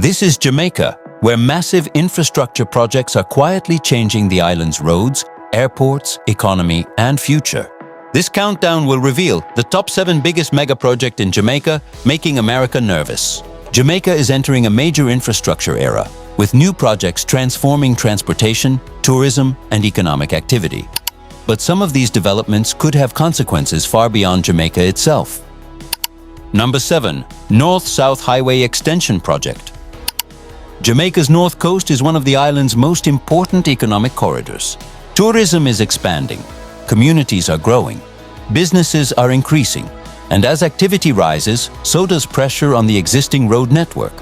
This is Jamaica, where massive infrastructure projects are quietly changing the island's roads, airports, economy, and future. This countdown will reveal the top 7 biggest mega projects in Jamaica, making America nervous. Jamaica is entering a major infrastructure era, with new projects transforming transportation, tourism, and economic activity. But some of these developments could have consequences far beyond Jamaica itself. Number 7. North-South Highway Extension Project. Jamaica's north coast is one of the island's most important economic corridors. Tourism is expanding, communities are growing, businesses are increasing, and as activity rises, so does pressure on the existing road network.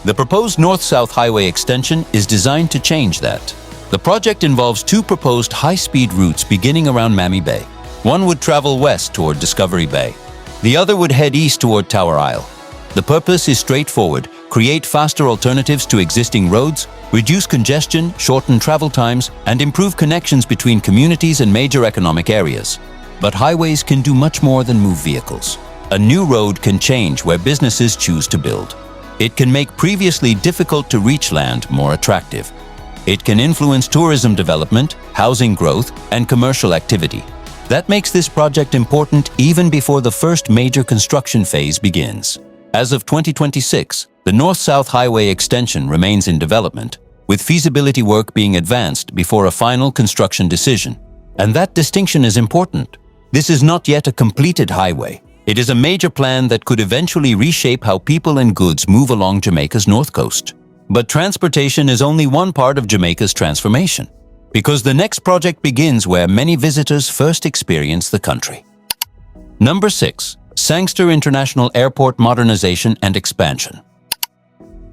The proposed North-South Highway extension is designed to change that. The project involves 2 proposed high-speed routes beginning around Manley Bay. One would travel west toward Discovery Bay. The other would head east toward Tower Isle. The purpose is straightforward: create faster alternatives to existing roads, reduce congestion, shorten travel times, and improve connections between communities and major economic areas. But highways can do much more than move vehicles. A new road can change where businesses choose to build. It can make previously difficult-to-reach land more attractive. It can influence tourism development, housing growth, and commercial activity. That makes this project important even before the first major construction phase begins. As of 2026, the North-South Highway extension remains in development, with feasibility work being advanced before a final construction decision. And that distinction is important. This is not yet a completed highway. It is a major plan that could eventually reshape how people and goods move along Jamaica's north coast. But transportation is only one part of Jamaica's transformation, because the next project begins where many visitors first experience the country. Number 6. Sangster International Airport Modernization and Expansion.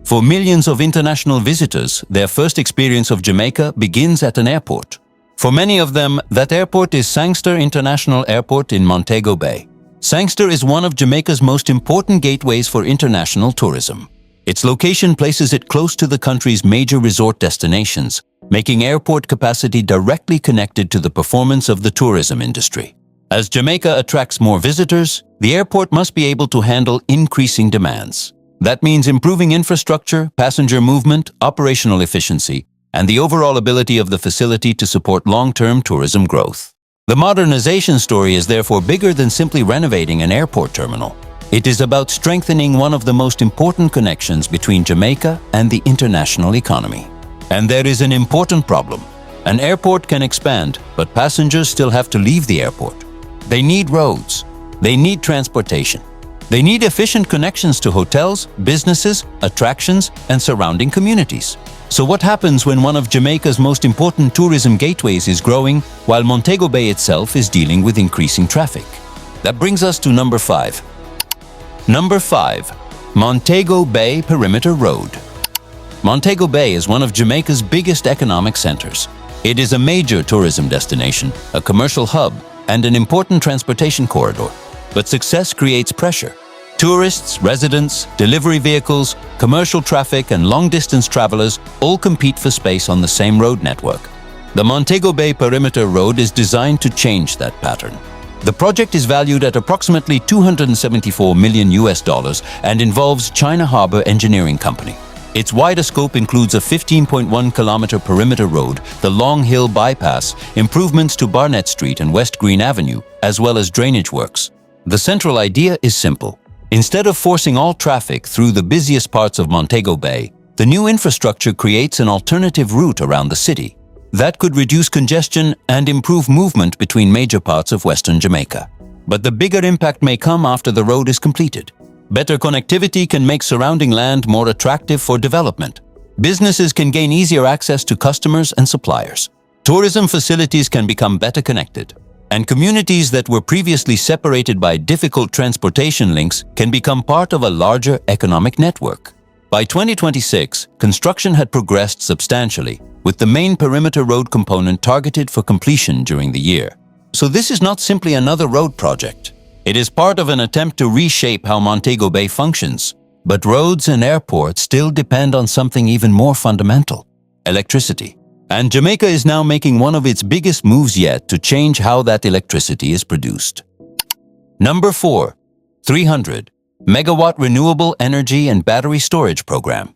For millions of international visitors, their first experience of Jamaica begins at an airport. For many of them, that airport is Sangster International Airport in Montego Bay. Sangster is one of Jamaica's most important gateways for international tourism. Its location places it close to the country's major resort destinations, making airport capacity directly connected to the performance of the tourism industry. As Jamaica attracts more visitors, the airport must be able to handle increasing demands. That means improving infrastructure, passenger movement, operational efficiency, and the overall ability of the facility to support long-term tourism growth. The modernization story is therefore bigger than simply renovating an airport terminal. It is about strengthening one of the most important connections between Jamaica and the international economy. And there is an important problem. An airport can expand, but passengers still have to leave the airport. They need roads. They need transportation. They need efficient connections to hotels, businesses, attractions, and surrounding communities. So what happens when one of Jamaica's most important tourism gateways is growing, while Montego Bay itself is dealing with increasing traffic? That brings us to number 5. Number 5. Montego Bay Perimeter Road. Montego Bay is one of Jamaica's biggest economic centers. It is a major tourism destination, a commercial hub, and an important transportation corridor. But success creates pressure. Tourists, residents, delivery vehicles, commercial traffic, and long-distance travelers all compete for space on the same road network. The Montego Bay Perimeter Road is designed to change that pattern. The project is valued at approximately $274 million and involves China Harbour Engineering Company. Its wider scope includes a 15.1-kilometer perimeter road, the Long Hill Bypass, improvements to Barnett Street and West Green Avenue, as well as drainage works. The central idea is simple. Instead of forcing all traffic through the busiest parts of Montego Bay, the new infrastructure creates an alternative route around the city. That could reduce congestion and improve movement between major parts of Western Jamaica. But the bigger impact may come after the road is completed. Better connectivity can make surrounding land more attractive for development. Businesses can gain easier access to customers and suppliers. Tourism facilities can become better connected. And communities that were previously separated by difficult transportation links can become part of a larger economic network. By 2026, construction had progressed substantially, with the main perimeter road component targeted for completion during the year. So this is not simply another road project. It is part of an attempt to reshape how Montego Bay functions. But roads and airports still depend on something even more fundamental: electricity. And Jamaica is now making one of its biggest moves yet to change how that electricity is produced. Number 4. 300 Megawatt Renewable Energy and Battery Storage Program.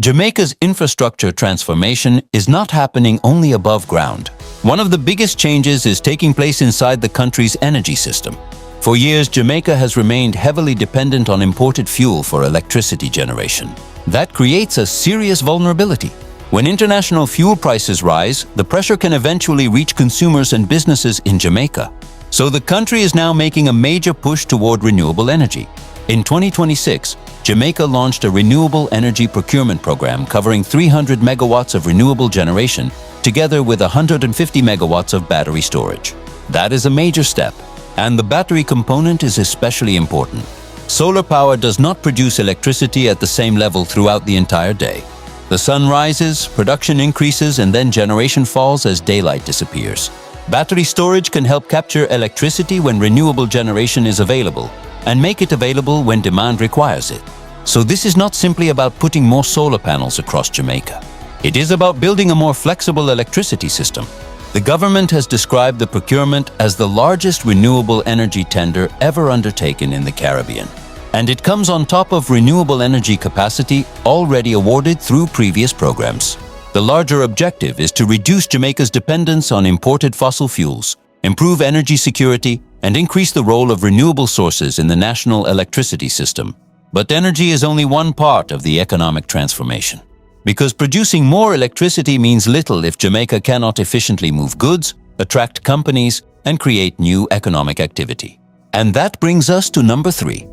Jamaica's infrastructure transformation is not happening only above ground. One of the biggest changes is taking place inside the country's energy system. For years, Jamaica has remained heavily dependent on imported fuel for electricity generation. That creates a serious vulnerability. When international fuel prices rise, the pressure can eventually reach consumers and businesses in Jamaica. So the country is now making a major push toward renewable energy. In 2026, Jamaica launched a renewable energy procurement program covering 300 megawatts of renewable generation, together with 150 megawatts of battery storage. That is a major step, and the battery component is especially important. Solar power does not produce electricity at the same level throughout the entire day. The sun rises, production increases, and then generation falls as daylight disappears. Battery storage can help capture electricity when renewable generation is available, and make it available when demand requires it. So this is not simply about putting more solar panels across Jamaica. It is about building a more flexible electricity system. The government has described the procurement as the largest renewable energy tender ever undertaken in the Caribbean. And it comes on top of renewable energy capacity already awarded through previous programs. The larger objective is to reduce Jamaica's dependence on imported fossil fuels, improve energy security, and increase the role of renewable sources in the national electricity system. But energy is only one part of the economic transformation. Because producing more electricity means little if Jamaica cannot efficiently move goods, attract companies, and create new economic activity. And that brings us to number 3.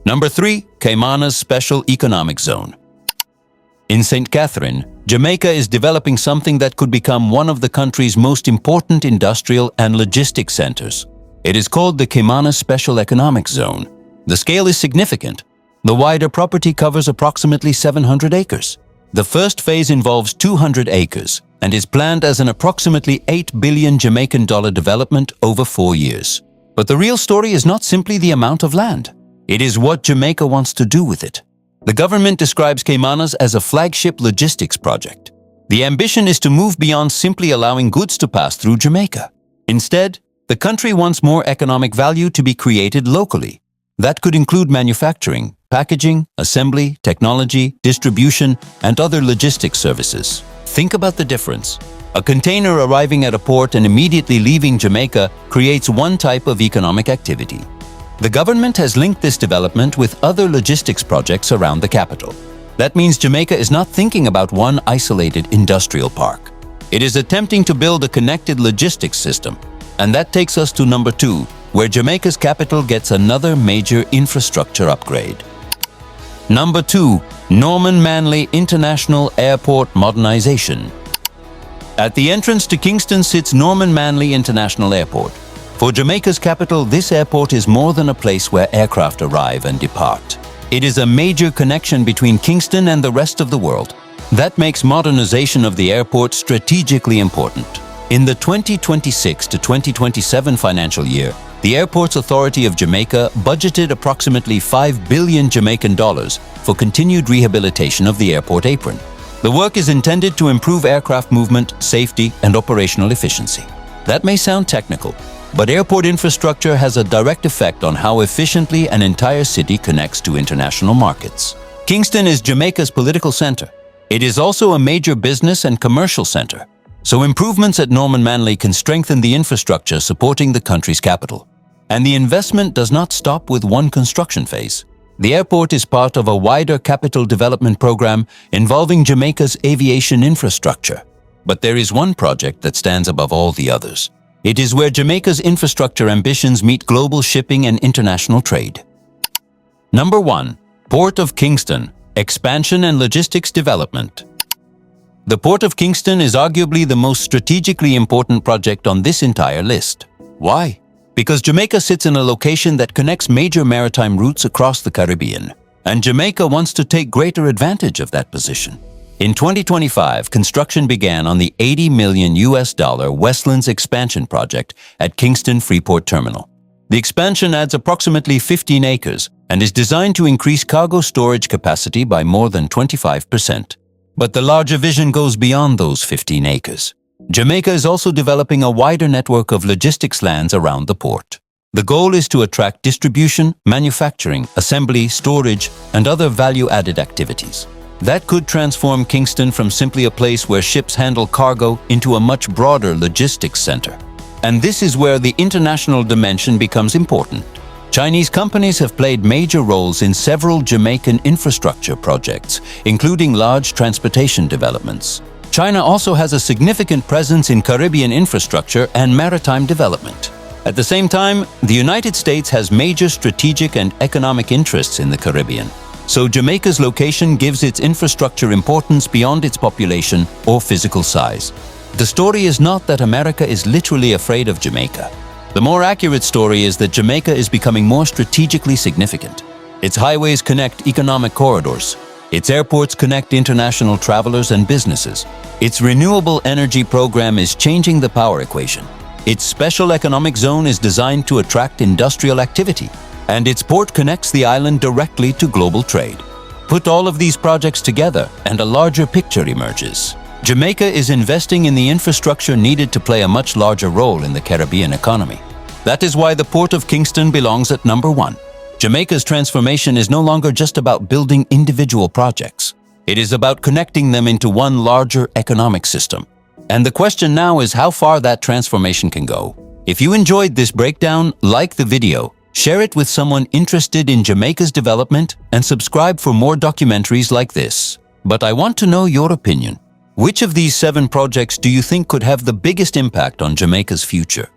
Number 3, Caymanas Special Economic Zone. In St. Catherine, Jamaica is developing something that could become one of the country's most important industrial and logistics centers. It is called the Caymanas Special Economic Zone. The scale is significant. The wider property covers approximately 700 acres. The first phase involves 200 acres and is planned as an approximately $8 billion Jamaican dollar development over 4 years. But the real story is not simply the amount of land. It is what Jamaica wants to do with it. The government describes Caymanas as a flagship logistics project. The ambition is to move beyond simply allowing goods to pass through Jamaica. Instead, the country wants more economic value to be created locally. That could include manufacturing, packaging, assembly, technology, distribution, and other logistics services. Think about the difference. A container arriving at a port and immediately leaving Jamaica creates one type of economic activity. The government has linked this development with other logistics projects around the capital. That means Jamaica is not thinking about one isolated industrial park. It is attempting to build a connected logistics system. And that takes us to number 2, where Jamaica's capital gets another major infrastructure upgrade. Number 2, Norman Manley International Airport Modernization. At the entrance to Kingston sits Norman Manley International Airport. For Jamaica's capital, this airport is more than a place where aircraft arrive and depart. It is a major connection between Kingston and the rest of the world. That makes modernization of the airport strategically important. In the 2026 to 2027 financial year, the Airports Authority of Jamaica budgeted approximately $5 billion Jamaican dollars for continued rehabilitation of the airport apron. The work is intended to improve aircraft movement, safety, and operational efficiency. That may sound technical, but airport infrastructure has a direct effect on how efficiently an entire city connects to international markets. Kingston is Jamaica's political center. It is also a major business and commercial center. So improvements at Norman Manley can strengthen the infrastructure supporting the country's capital. And the investment does not stop with one construction phase. The airport is part of a wider capital development program involving Jamaica's aviation infrastructure. But there is one project that stands above all the others. It is where Jamaica's infrastructure ambitions meet global shipping and international trade. Number 1, Port of Kingston, Expansion and Logistics Development. The Port of Kingston is arguably the most strategically important project on this entire list. Why? Because Jamaica sits in a location that connects major maritime routes across the Caribbean, and Jamaica wants to take greater advantage of that position. In 2025, construction began on the $80 million Westlands expansion project at Kingston Freeport Terminal. The expansion adds approximately 15 acres and is designed to increase cargo storage capacity by more than 25%. But the larger vision goes beyond those 15 acres. Jamaica is also developing a wider network of logistics lands around the port. The goal is to attract distribution, manufacturing, assembly, storage, and other value-added activities. That could transform Kingston from simply a place where ships handle cargo into a much broader logistics center. And this is where the international dimension becomes important. Chinese companies have played major roles in several Jamaican infrastructure projects, including large transportation developments. China also has a significant presence in Caribbean infrastructure and maritime development. At the same time, the United States has major strategic and economic interests in the Caribbean. So Jamaica's location gives its infrastructure importance beyond its population or physical size. The story is not that America is literally afraid of Jamaica. The more accurate story is that Jamaica is becoming more strategically significant. Its highways connect economic corridors. Its airports connect international travelers and businesses. Its renewable energy program is changing the power equation. Its special economic zone is designed to attract industrial activity. And its port connects the island directly to global trade. Put all of these projects together and a larger picture emerges. Jamaica is investing in the infrastructure needed to play a much larger role in the Caribbean economy. That is why the Port of Kingston belongs at number 1. Jamaica's transformation is no longer just about building individual projects. It is about connecting them into one larger economic system. And the question now is how far that transformation can go. If you enjoyed this breakdown, like the video, share it with someone interested in Jamaica's development, and subscribe for more documentaries like this. But I want to know your opinion. Which of these 7 projects do you think could have the biggest impact on Jamaica's future?